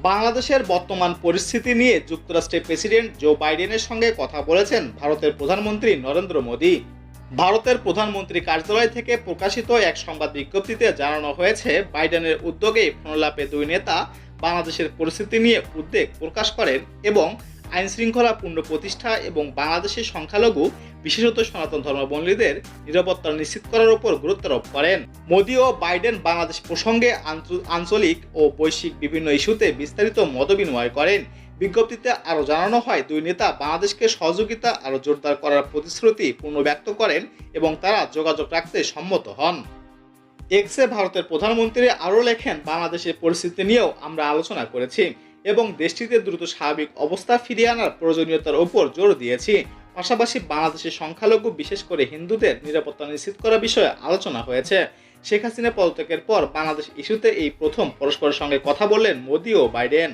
বাংলাদেশের বর্তমান পরিস্থিতি নিয়ে যুক্তরাষ্ট্রের প্রেসিডেন্ট জো বাইডেনের সঙ্গে কথা বলেছেন ভারতের প্রধানমন্ত্রী নরেন্দ্র মোদী। ভারতের প্রধানমন্ত্রী কার্যালয় থেকে প্রকাশিত এক সংবাদ বিজ্ঞপ্তিতে জানানো হয়েছে, বাইডেনের উদ্যোগে ফোনালাপে দুই নেতা বাংলাদেশের পরিস্থিতি নিয়ে উদ্বেগ প্রকাশ করেন এবং আইন শৃঙ্খলা পুনঃপ্রতিষ্ঠা এবং বাংলাদেশের সংখ্যালঘু বিশেষত সনাতন ধর্মাবলম্বীদের নিরাপত্তা নিশ্চিত করার উপর গুরুত্বারোপ করেন। মোদি ও বাইডেন বাংলাদেশ প্রসঙ্গে আঞ্চলিক ও বৈশ্বিক বিভিন্ন ইস্যুতে বিস্তারিত মতবিনিময় করেন। বিজ্ঞপ্তিতে আরও জানানো হয়, দুই নেতা বাংলাদেশকে সহযোগিতা আরও জোরদার করার প্রতিশ্রুতি পুনর্ব্যক্ত করেন এবং তারা যোগাযোগ রাখতে সম্মত হন। এক্সে ভারতের প্রধানমন্ত্রী আরও লেখেন, বাংলাদেশের পরিস্থিতি নিয়েও আমরা আলোচনা করেছি এবং দেশটিতে দ্রুত স্বাভাবিক অবস্থা ফিরিয়ে আনার প্রয়োজনীয়তার উপর জোর দিয়েছি। পাশাপাশি বাংলাদেশের সংখ্যালঘু বিশেষ করে হিন্দুদের নিরাপত্তা নিশ্চিত করার বিষয়ে আলোচনা হয়েছে। শেখ হাসিনা পদত্যাগের পর বাংলাদেশ ইস্যুতে এই প্রথম পরস্পরের সঙ্গে কথা বললেন মোদি ও বাইডেন।